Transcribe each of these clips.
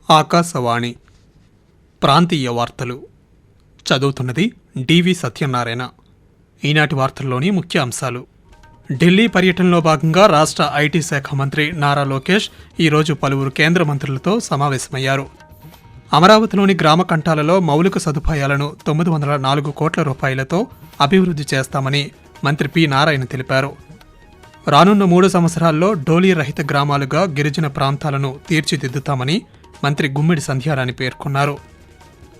ఆకాశవాణి ప్రాంతీయ వార్తలు చదువుతున్నది డివి సత్యనారాయణ. ఈనాటి వార్తల్లోని ముఖ్య అంశాలు. ఢిల్లీ పర్యటనలో భాగంగా రాష్ట్ర ఐటీ శాఖ మంత్రి నారా లోకేష్ ఈరోజు పలువురు కేంద్ర మంత్రులతో సమావేశమయ్యారు. అమరావతిలోని గ్రామ కంఠాలలో మౌలిక సదుపాయాలను 904 కోట్ల రూపాయలతో అభివృద్ధి చేస్తామని మంత్రి పి నారాయణ తెలిపారు. రానున్న 3 సంవత్సరాల్లో డోలీ రహిత గ్రామాలుగా గిరిజన ప్రాంతాలను తీర్చిదిద్దుతామని మంత్రి గుమ్మిడి సంధ్యారాణి పేర్కొన్నారు.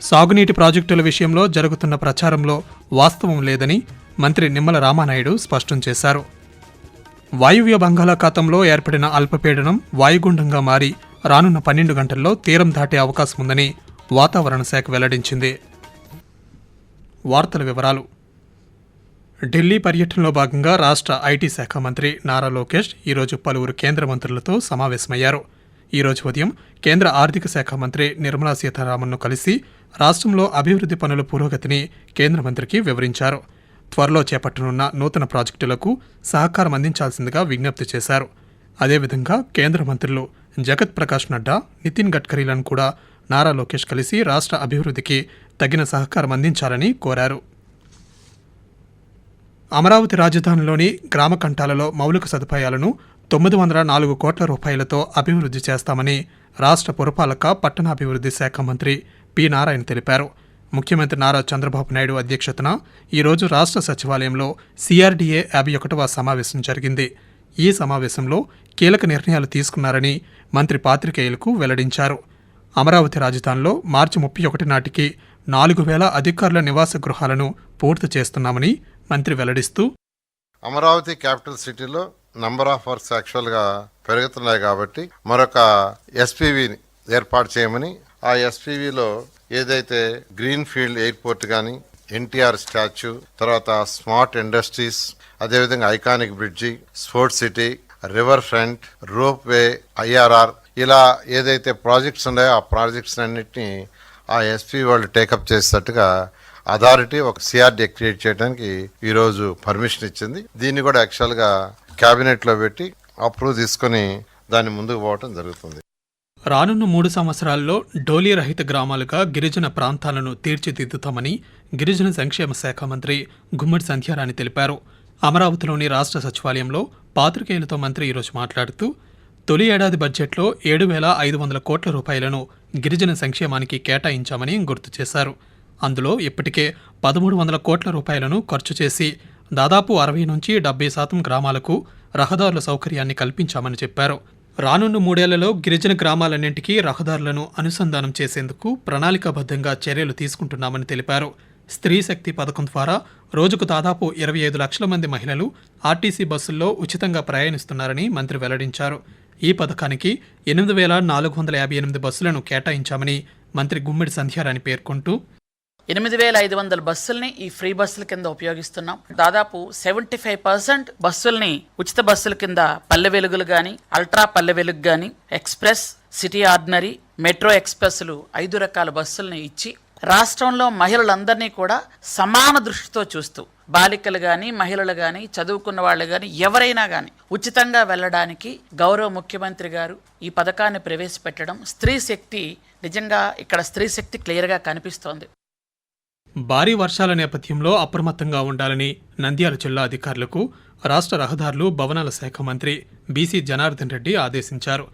సాగునీటి ప్రాజెక్టుల విషయంలో జరుగుతున్న ప్రచారంలో వాస్తవం లేదని మంత్రి నిమ్మల రామానాయుడు స్పష్టం చేశారు. వాయువ్య బంగాళాఖాతంలో ఏర్పడిన అల్పపీడనం వాయుగుండంగా మారి రానున్న 12 గంటల్లో తీరం దాటే అవకాశం ఉందని వాతావరణ శాఖ వెల్లడించింది. వార్తల వివరాలు. ఢిల్లీ పర్యటనలో భాగంగా రాష్ట్ర ఐటీ శాఖ మంత్రి నారా లోకేష్ ఈరోజు పలువురు కేంద్ర మంత్రులతో సమావేశమయ్యారు. ఈరోజు ఉదయం కేంద్ర ఆర్థిక శాఖ మంత్రి నిర్మలా సీతారామన్ను కలిసి రాష్ట్రంలో అభివృద్ధి పనుల పురోగతిని కేంద్ర మంత్రికి వివరించారు. త్వరలో చేపట్టనున్న నూతన ప్రాజెక్టులకు సహకారం అందించాల్సిందిగా విజ్ఞప్తి చేశారు. అదేవిధంగా కేంద్ర మంత్రులు జగత్ ప్రకాష్ నడ్డా, నితిన్ గడ్కరీలను కూడా నారా లోకేష్ కలిసి రాష్ట్ర అభివృద్ధికి తగిన సహకారం అందించాలని కోరారు. అమరావతి రాజధానిలోని గ్రామ కంఠాలలో మౌలిక సదుపాయాలను 904 కోట్ల రూపాయలతో అభివృద్ధి చేస్తామని రాష్ట్ర పురపాలక పట్టణాభివృద్ధి శాఖ మంత్రి పి నారాయణ తెలిపారు. ముఖ్యమంత్రి నారా చంద్రబాబు నాయుడు అధ్యక్షతన ఈరోజు రాష్ట్ర సచివాలయంలో సిఆర్డీఏ 51వ సమావేశం జరిగింది. ఈ సమావేశంలో కీలక నిర్ణయాలు తీసుకున్నారని మంత్రి పాత్రికేయులకు వెల్లడించారు. అమరావతి రాజధానిలో మార్చి 31 నాటికి 4000 అధికారుల నివాస గృహాలను పూర్తి చేస్తున్నామని మంత్రి వెల్లడిస్తూ, అమరావతి క్యాపిటల్ సిటీలో నంబర్ ఆఫ్ వర్క్స్ యాక్చువల్గా పెరుగుతున్నాయి కాబట్టి మరొక ఎస్పీవి ఏర్పాటు చేయమని, ఆ ఎస్పీవిలో ఏదైతే గ్రీన్ ఫీల్డ్ ఎయిర్పోర్ట్ కానీ, ఎన్టీఆర్ స్టాచ్యూ, తర్వాత స్మార్ట్ ఇండస్ట్రీస్, అదేవిధంగా iconic bridge, sports city, river front, rope way, IRR, ఇలా ఏదైతే ప్రాజెక్ట్స్ ఉన్నాయో ఆ ప్రాజెక్ట్స్ అన్నింటినీ ఆ ఎస్పీ వాళ్ళు టేకప్ చేసేటట్టుగా అథారిటీ ఒక సిఆర్డీ క్రియేట్ చేయడానికి ఈరోజు పర్మిషన్ ఇచ్చింది. దీన్ని కూడా యాక్చువల్గా క్యాబినెట్లో పెట్టి అప్రూవ్ తీసుకొని దాన్ని ముందుకు పోవడం జరుగుతుంది. రానున్న 3 సంవత్సరాల్లో డోలీ రహిత గ్రామాలుగా గిరిజన ప్రాంతాలను తీర్చిదిద్దుతామని గిరిజన సంక్షేమ శాఖ మంత్రి గుమ్మడి సంధ్యారాణి తెలిపారు. అమరావతిలోని రాష్ట్ర సచివాలయంలో పాత్రికేయులతో మంత్రి ఈరోజు మాట్లాడుతూ, తొలి ఏడాది బడ్జెట్లో 7,500 కోట్ల రూపాయలను గిరిజన సంక్షేమానికి కేటాయించామని గుర్తు చేశారు. అందులో ఇప్పటికే 1,300 కోట్ల రూపాయలను ఖర్చు చేసి దాదాపు 60-70% గ్రామాలకు రహదారుల సౌకర్యాన్ని కల్పించామని చెప్పారు. రానున్న 3 ఏళ్లలో గిరిజన గ్రామాలన్నింటికీ రహదారులను అనుసంధానం చేసేందుకు ప్రణాళికాబద్ధంగా చర్యలు తీసుకుంటున్నామని తెలిపారు. స్త్రీ శక్తి పథకం ద్వారా రోజుకు దాదాపు 25 లక్షల మంది మహిళలు ఆర్టీసీ బస్సుల్లో ఉచితంగా ప్రయాణిస్తున్నారని మంత్రి వెల్లడించారు. ఈ పథకానికి 8,458 బస్సులను కేటాయించామని మంత్రి గుమ్మిడి సంధ్యారాణి పేర్కొంటూ, 8,500 బస్సుల్ని ఈ ఫ్రీ బస్సుల కింద ఉపయోగిస్తున్నాం. దాదాపు 75% బస్సుల్ని ఉచిత బస్సుల కింద పల్లె వెలుగులు గాని, అల్ట్రా పల్లె వెలుగు గాని, ఎక్స్ప్రెస్, సిటీ ఆర్డినరీ, మెట్రో ఎక్స్ప్రెస్లు 5 రకాల బస్సుల్ని ఇచ్చి రాష్ట్రంలో మహిళలందరినీ కూడా సమాన దృష్టితో చూస్తూ, బాలికలు గాని, మహిళలు గాని, చదువుకున్న వాళ్ళు గాని, ఎవరైనా గాని ఉచితంగా వెళ్ళడానికి గౌరవ ముఖ్యమంత్రి గారు ఈ పథకాన్ని ప్రవేశపెట్టడం, స్త్రీ శక్తి, నిజంగా ఇక్కడ స్త్రీ శక్తి క్లియర్గా కనిపిస్తోంది. భారీ వర్షాల నేపథ్యంలో అప్రమత్తంగా ఉండాలని నంద్యాల జిల్లా అధికారులకు రాష్ట్ర రహదారులు, భవనాల శాఖ మంత్రి బీసీ జనార్దన్ రెడ్డి ఆదేశించారు.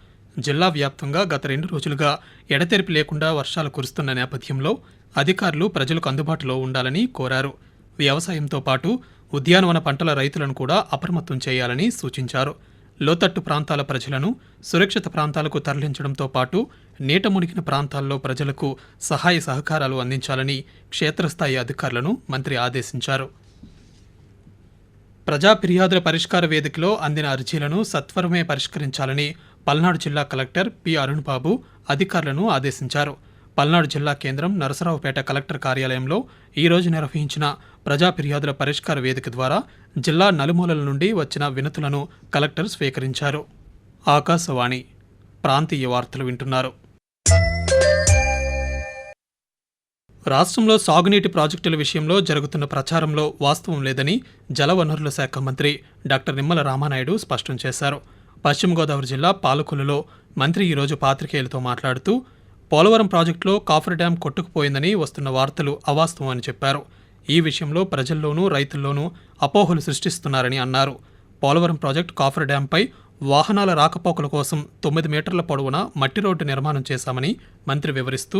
జిల్లా వ్యాప్తంగా గత 2 రోజులుగా ఎడతెరిపి లేకుండా వర్షాలు కురుస్తున్న నేపథ్యంలో అధికారులు ప్రజలకు అందుబాటులో ఉండాలని కోరారు. వ్యవసాయంతో పాటు ఉద్యానవన పంటల రైతులను కూడా అప్రమత్తం చేయాలని సూచించారు. లోతట్టు ప్రాంతాల ప్రజలను సురక్షిత ప్రాంతాలకు తరలించడంతో పాటు నీట మునిగిన ప్రాంతాల్లో ప్రజలకు సహాయ సహకారాలు అందించాలని క్షేత్రస్థాయి అధికారులను మంత్రి ఆదేశించారు. ప్రజా ఫిర్యాదుల పరిష్కార వేదికలో అందిన అర్జీలను సత్వరమే పరిష్కరించాలని పల్నాడు జిల్లా కలెక్టర్ పి అరుణ్ బాబు అధికారులను ఆదేశించారు. పల్నాడు జిల్లా కేంద్రం నరసరావుపేట కలెక్టర్ కార్యాలయంలో ఈరోజు నిర్వహించిన ప్రజా ఫిర్యాదుల పరిష్కార వేదిక ద్వారా జిల్లా నలుమూలల నుండి వచ్చిన వినతులను కలెక్టర్ స్వీకరించారు. ఆకాశవాణి ప్రాంతీయ వార్తలు వింటున్నారు. రాష్ట్రంలో సాగునీటి ప్రాజెక్టుల విషయంలో జరుగుతున్న ప్రచారంలో వాస్తవం లేదని జలవనరుల శాఖ మంత్రి డాక్టర్ నిమ్మల రామానాయుడు స్పష్టం చేశారు. పశ్చిమ గోదావరి జిల్లా పాలకొల్లులో మంత్రి ఈరోజు పాత్రికేయులతో మాట్లాడుతూ, పోలవరం ప్రాజెక్టులో కాఫర్ డ్యాం కొట్టుకుపోయిందని వస్తున్న వార్తలు అవాస్తవం అని చెప్పారు. ఈ విషయంలో ప్రజల్లోనూ రైతుల్లోనూ అపోహలు సృష్టిస్తున్నారని అన్నారు. పోలవరం ప్రాజెక్టు కాఫర్ డ్యాంపై వాహనాల రాకపోకల కోసం 9 మీటర్ల పొడవున మట్టి రోడ్డు నిర్మాణం చేశామని మంత్రి వివరిస్తూ,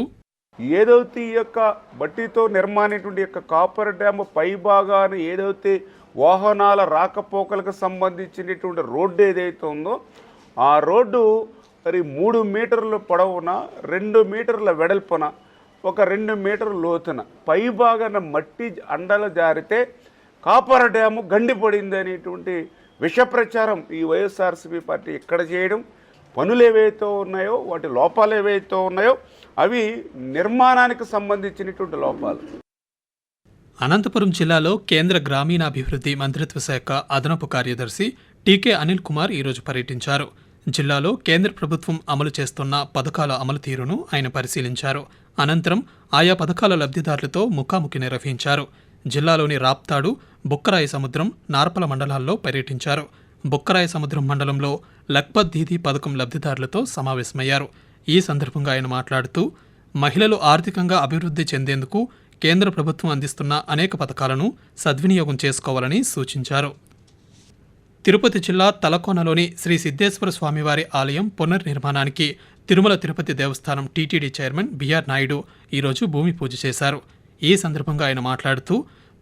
ఏదైతే ఈ యొక్క మట్టితో నిర్మాణమైనటువంటి యొక్క కాపర్ డ్యామ్ పై భాగాన ఏదైతే వాహనాల రాకపోకలకు సంబంధించినటువంటి రోడ్డు ఏదైతే ఉందో ఆ రోడ్డు మరి 3 మీటర్ల పొడవున 2 మీటర్ల వెడల్పున ఒక 2 మీటర్ల లోతున పై భాగాన మట్టి అండలు జారితే కాపర్ డ్యాము గండిపడింది అనేటువంటి విష ప్రచారం ఈ వైఎస్ఆర్సీపీ పార్టీ ఇక్కడ చేయడం, పనులు ఏవైతే ఉన్నాయో వాటి లోపాలు ఏవైతే ఉన్నాయో అవి నిర్మాణానికి సంబంధించినటువంటి లోపాలు. అనంతపురం జిల్లాలో కేంద్ర గ్రామీణాభివృద్ధి మంత్రిత్వ శాఖ అదనపు కార్యదర్శి టీకే అనిల్ కుమార్ ఈరోజు పర్యటించారు. జిల్లాలో కేంద్ర ప్రభుత్వం అమలు చేస్తున్న పథకాల అమలు తీరును ఆయన పరిశీలించారు. అనంతరం ఆయా పథకాల లబ్ధిదారులతో ముఖాముఖి నిర్వహించారు. జిల్లాలోని రాప్తాడు, బుక్కరాయి సముద్రం, నార్పల మండలాల్లో పర్యటించారు. బుక్కరాయి సముద్రం మండలంలో లఖ్పత్ దీదీ పథకం లబ్ధిదారులతో సమావేశమయ్యారు. ఈ సందర్భంగా ఆయన మాట్లాడుతూ, మహిళలు ఆర్థికంగా అభివృద్ధి చెందేందుకు కేంద్ర ప్రభుత్వం అందిస్తున్న అనేక పథకాలను సద్వినియోగం చేసుకోవాలని సూచించారు. తిరుపతి జిల్లా తలకోనలోని శ్రీ సిద్ధేశ్వర స్వామివారి ఆలయం పునర్నిర్మాణానికి తిరుమల తిరుపతి దేవస్థానం టీటీడీ చైర్మన్ బిఆర్ నాయుడు ఈరోజు భూమి పూజ చేశారు. ఈ సందర్భంగా ఆయన మాట్లాడుతూ,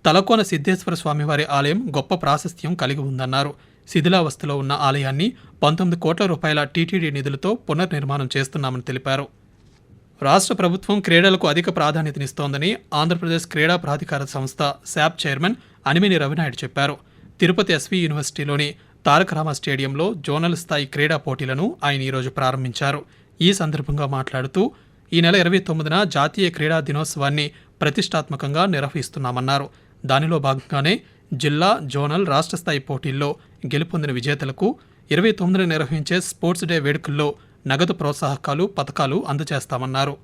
తలకోన సిద్ధేశ్వర స్వామివారి ఆలయం గొప్ప ప్రాశస్త్యం కలిగి ఉందన్నారు. శిథిలావస్థలో ఉన్న ఆలయాన్ని 19 కోట్ల రూపాయల టీటీడీ నిధులతో పునర్నిర్మాణం చేస్తున్నామని తెలిపారు. రాష్ట్ర ప్రభుత్వం క్రీడలకు అధిక ప్రాధాన్యతనిస్తోందని ఆంధ్రప్రదేశ్ క్రీడా ప్రాధికార సంస్థ శాప్ చైర్మన్ అనిమిని రవినాయుడు చెప్పారు. తిరుపతి ఎస్వి యూనివర్సిటీలోని తారక రామ స్టేడియంలో జోనల్ స్థాయి క్రీడా పోటీలను ఆయన ఈరోజు ప్రారంభించారు. ఈ సందర్భంగా మాట్లాడుతూ, ఈ నెల 29న జాతీయ క్రీడా దినోత్సవాన్ని ప్రతిష్టాత్మకంగా నిర్వహిస్తున్నామన్నారు. దానిలో భాగంగానే జిల్లా, జోనల్, రాష్ట్ర స్థాయి పోటీల్లో గెలుపొందిన విజేతలకు 29న నిర్వహించే స్పోర్ట్స్ డే వేడుకల్లో నగదు ప్రోత్సాహకాలు, పథకాలు అందజేస్తామన్నారు.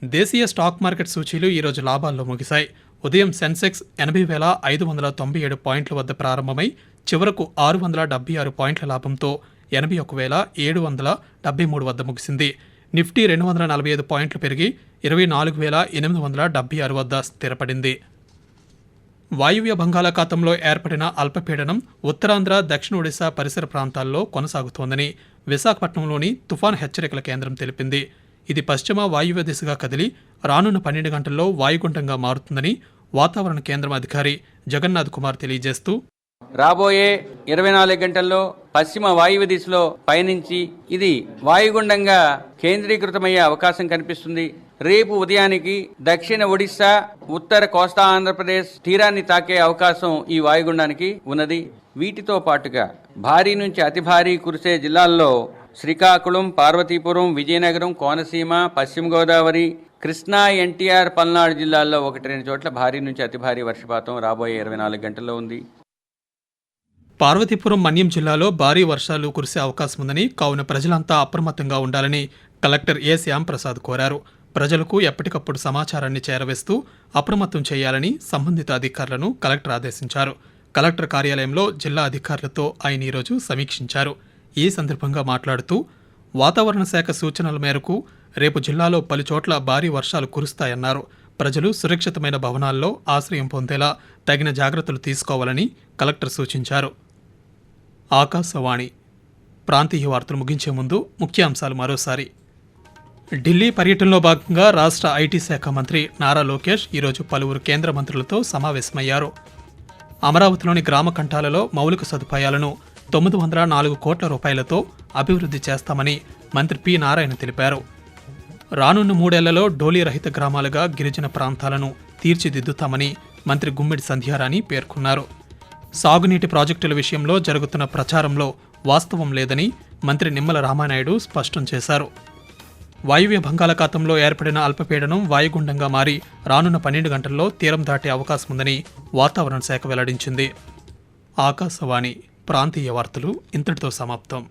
దేశీయ స్టాక్ మార్కెట్ సూచీలు ఈరోజు లాభాల్లో ముగిశాయి. ఉదయం సెన్సెక్స్ 80,597 పాయింట్ల వద్ద ప్రారంభమై చివరకు 676 పాయింట్ల లాభంతో 81,773 వద్ద ముగిసింది. నిఫ్టీ 245 పాయింట్లు పెరిగి 24,876 వద్ద స్థిరపడింది. వాయువ్య బంగాళాఖాతంలో ఏర్పడిన అల్పపీడనం ఉత్తరాంధ్ర, దక్షిణ ఒడిశా పరిసర ప్రాంతాల్లో కొనసాగుతోందని విశాఖపట్నంలోని తుఫాన్ హెచ్చరికల కేంద్రం తెలిపింది. ఇది పశ్చిమ వాయువ్య దిశగా కదిలి రానున్న 12 గంటల్లో వాయుగుండంగా మారుతుందని వాతావరణ కేంద్రం అధికారి జగన్నాథ్ కుమార్ తెలియజేస్తూ, రాబోయే 24 గంటల్లో పశ్చిమ వాయువ్య దిశలో పయనించి ఇది వాయుగుండంగా కేంద్రీకృతమయ్యే అవకాశం కనిపిస్తుంది. రేపు ఉదయానికి దక్షిణ ఒడిశా, ఉత్తర కోస్తా ఆంధ్రప్రదేశ్ తీరాన్ని తాకే అవకాశం ఈ వాయుగుండానికి ఉన్నది. వీటితో పాటుగా భారీ నుంచి అతి భారీ కురిసే జిల్లాల్లో శ్రీకాకుళం, పార్వతీపురం, విజయనగరం, కోనసీమ, పశ్చిమ గోదావరి, కృష్ణా, ఎన్టీఆర్, పల్నాడు జిల్లాల్లో 1-2 చోట్ల భారీ నుంచి అతి భారీ వర్షపాతం రాబోయే 24 గంటల్లో ఉంది. పార్వతీపురం, మన్యం జిల్లాలో భారీ వర్షాలు కురిసే అవకాశం ఉందని, కావున ప్రజలంతా అప్రమత్తంగా ఉండాలని కలెక్టర్ ఏ శ్యాంప్రసాద్ కోరారు. ప్రజలకు ఎప్పటికప్పుడు సమాచారాన్ని చేరవేస్తూ అప్రమత్తం చేయాలని సంబంధిత అధికారులను కలెక్టర్ ఆదేశించారు. కలెక్టర్ కార్యాలయంలో జిల్లా అధికారులతో ఆయన ఈరోజు సమీక్షించారు. ఈ సందర్భంగా మాట్లాడుతూ, వాతావరణ శాఖ సూచనల మేరకు రేపు జిల్లాలో పలుచోట్ల భారీ వర్షాలు కురుస్తాయన్నారు. ప్రజలు సురక్షితమైన భవనాల్లో ఆశ్రయం పొందేలా తగిన జాగ్రత్తలు తీసుకోవాలని కలెక్టర్ సూచించారు. ఆకాశవాణి ప్రాంతీయ వార్తలు ముగించే ముందు ముఖ్యాంశాలు మరోసారి. ఢిల్లీ పర్యటనలో భాగంగా రాష్ట్ర ఐటీ శాఖ మంత్రి నారా లోకేష్ ఈరోజు పలువురు కేంద్ర మంత్రులతో సమావేశమయ్యారు. అమరావతిలోని గ్రామ కంఠాలలో మౌలిక సదుపాయాలను 904 కోట్ల రూపాయలతో అభివృద్ధి చేస్తామని మంత్రి పి నారాయణ తెలిపారు. రానున్న 3 ఏళ్లలో డోలీ రహిత గ్రామాలుగా గిరిజన ప్రాంతాలను తీర్చిదిద్దుతామని మంత్రి గుమ్మిడి సంధ్యారాణి పేర్కొన్నారు. సాగునీటి ప్రాజెక్టుల విషయంలో జరుగుతున్న ప్రచారంలో వాస్తవం లేదని మంత్రి నిమ్మల రామానాయుడు స్పష్టం చేశారు. వాయువ్య బంగాళాఖాతంలో ఏర్పడిన అల్పపీడనం వాయుగుండంగా మారి రానున్న 12 గంటల్లో తీరం దాటే అవకాశం ఉందని వాతావరణ శాఖ వెల్లడించింది. ఆకాశవాణి ప్రాంతీయ వార్తలు ఇంతటితో సమాప్తం.